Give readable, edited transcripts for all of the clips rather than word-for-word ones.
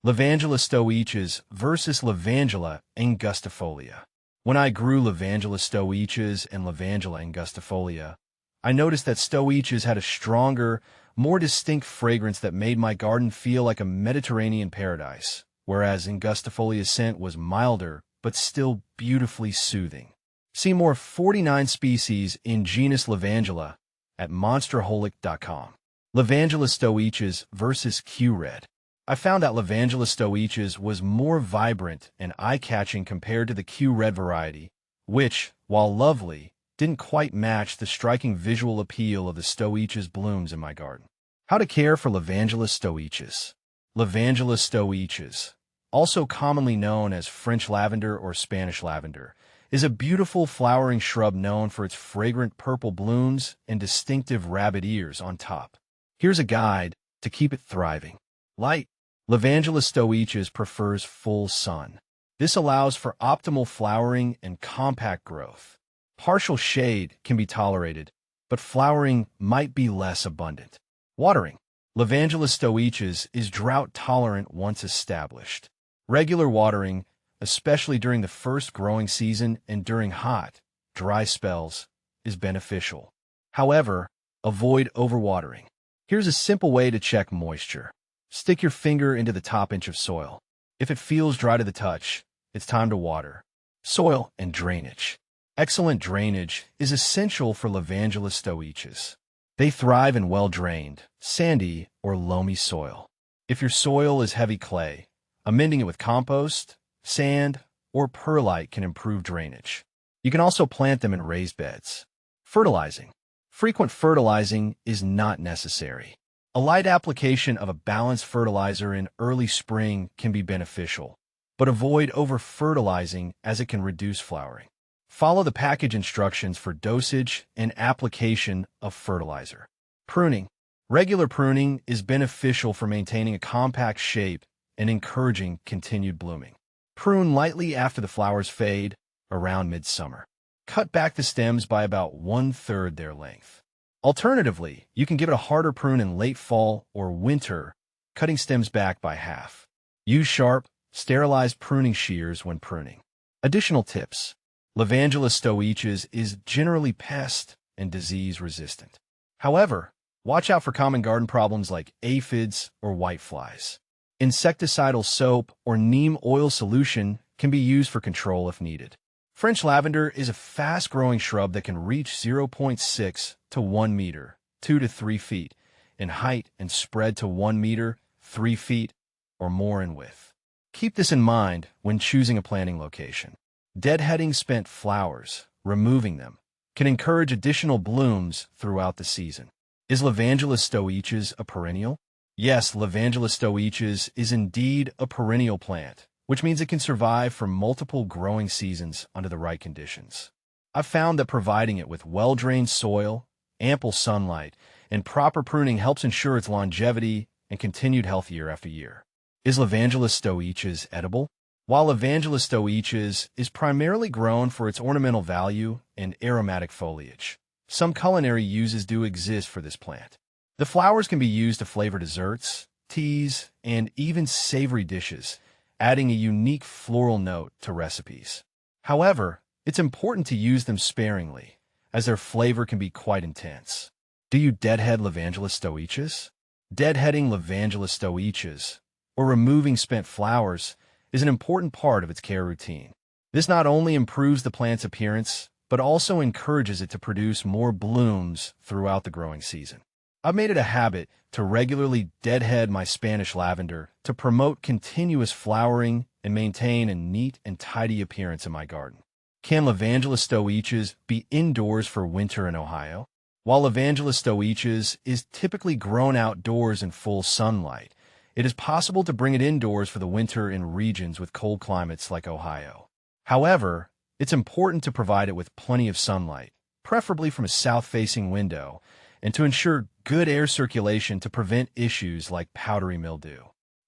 Lavandula stoechas versus Lavandula angustifolia. When I grew Lavandula stoechas and Lavandula angustifolia, I noticed that stoechas had a stronger, more distinct fragrance that made my garden feel like a Mediterranean paradise, whereas angustifolia's scent was milder but still beautifully soothing. See more 49 species in genus Lavandula at monsterholic.com. Lavandula stoechas versus Q-Red. I found that Lavandula stoechas was more vibrant and eye-catching compared to the Q-Red variety, which, while lovely, didn't quite match the striking visual appeal of the stoechas blooms in my garden. How to care for Lavandula stoechas. Lavandula stoechas, also commonly known as French lavender or Spanish lavender, is a beautiful flowering shrub known for its fragrant purple blooms and distinctive rabbit ears on top. Here's a guide to keep it thriving. Light. Lavandula stoechas prefers full sun. This allows for optimal flowering and compact growth. Partial shade can be tolerated, but flowering might be less abundant. Watering. Lavandula stoechas is drought-tolerant once established. Regular watering, especially during the first growing season and during hot, dry spells, is beneficial. However, avoid overwatering. Here's a simple way to check moisture. Stick your finger into the top inch of soil. If it feels dry to the touch, it's time to water. Soil and drainage. Excellent drainage is essential for Lavandula stoechas. They thrive in well-drained, sandy, or loamy soil. If your soil is heavy clay, amending it with compost, sand, or perlite can improve drainage. You can also plant them in raised beds. Fertilizing. Frequent fertilizing is not necessary. A light application of a balanced fertilizer in early spring can be beneficial, but avoid over-fertilizing as it can reduce flowering. Follow the package instructions for dosage and application of fertilizer. Pruning. Regular pruning is beneficial for maintaining a compact shape and encouraging continued blooming. Prune lightly after the flowers fade, around midsummer. Cut back the stems by about 1/3 their length. Alternatively, you can give it a harder prune in late fall or winter, cutting stems back by half. Use sharp, sterilized pruning shears when pruning. Additional tips. Lavandula stoechas is generally pest and disease resistant. However, watch out for common garden problems like aphids or whiteflies. Insecticidal soap or neem oil solution can be used for control if needed. French lavender is a fast-growing shrub that can reach 0.6 to 1 meter, 2 to 3 feet, in height and spread to 1 meter, 3 feet, or more in width. Keep this in mind when choosing a planting location. Deadheading spent flowers, removing them, can encourage additional blooms throughout the season. Is Lavandula stoechas a perennial? Yes, Lavandula stoechas is indeed a perennial plant, which means it can survive for multiple growing seasons under the right conditions. I've found that providing it with well-drained soil, ample sunlight, and proper pruning helps ensure its longevity and continued health year after year. Is Lavandula stoechas edible? While Lavandula stoechas is primarily grown for its ornamental value and aromatic foliage, some culinary uses do exist for this plant. The flowers can be used to flavor desserts, teas, and even savory dishes, adding a unique floral note to recipes. However, it's important to use them sparingly, as their flavor can be quite intense. Do you deadhead Lavandula stoechas? Deadheading Lavandula stoechas, or removing spent flowers, is an important part of its care routine. This not only improves the plant's appearance, but also encourages it to produce more blooms throughout the growing season. I've made it a habit to regularly deadhead my Spanish lavender to promote continuous flowering and maintain a neat and tidy appearance in my garden. Can Lavandula stoechas be indoors for winter in Ohio? While Lavandula stoechas is typically grown outdoors in full sunlight, it is possible to bring it indoors for the winter in regions with cold climates like Ohio. However, it's important to provide it with plenty of sunlight, preferably from a south-facing window, and to ensure good air circulation to prevent issues like powdery mildew.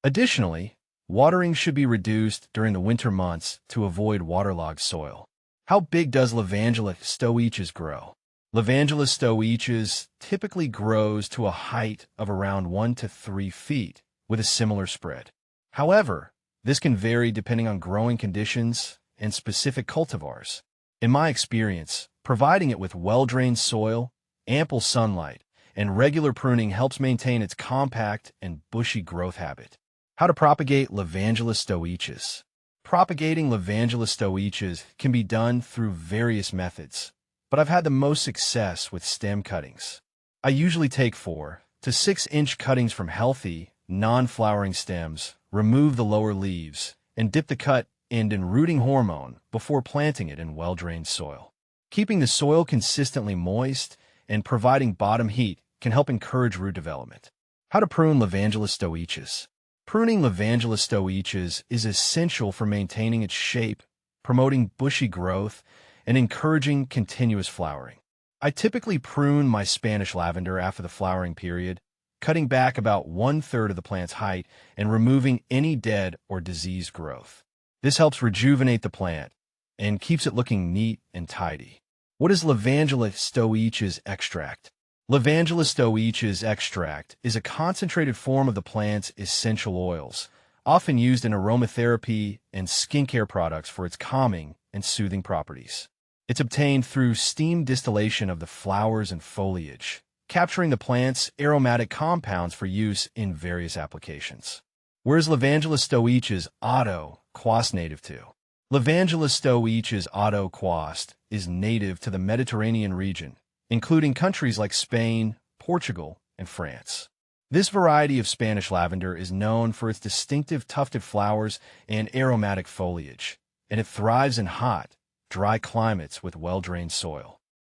Additionally, watering should be reduced during the winter months to avoid waterlogged soil. How big does Lavandula stoechas grow? Lavandula stoechas typically grows to a height of around 1 to 3 feet with a similar spread. However, this can vary depending on growing conditions and specific cultivars. In my experience, providing it with well-drained soil, ample sunlight, and regular pruning helps maintain its compact and bushy growth habit. How to propagate Lavandula stoechas. Propagating Lavandula stoechas can be done through various methods, but I've had the most success with stem cuttings. I usually take 4 to 6 inch cuttings from healthy, non-flowering stems, remove the lower leaves, and dip the cut end in rooting hormone before planting it in well-drained soil. Keeping the soil consistently moist and providing bottom heat can help encourage root development. How to prune Lavandula stoechas. Pruning Lavandula stoechas is essential for maintaining its shape, promoting bushy growth, and encouraging continuous flowering. I typically prune my Spanish lavender after the flowering period, cutting back about 1/3 of the plant's height and removing any dead or diseased growth. This helps rejuvenate the plant and keeps it looking neat and tidy. What is Lavandula stoechas extract? Lavandula stoechas extract is a concentrated form of the plant's essential oils, often used in aromatherapy and skincare products for its calming and soothing properties. It's obtained through steam distillation of the flowers and foliage, capturing the plant's aromatic compounds for use in various applications. Where is Lavandula stoechas auto quast native to? Lavandula stoechas auto quast is native to the Mediterranean region, including countries like Spain, Portugal, and France. This variety of Spanish lavender is known for its distinctive tufted flowers and aromatic foliage, and it thrives in hot, dry climates with well-drained soil.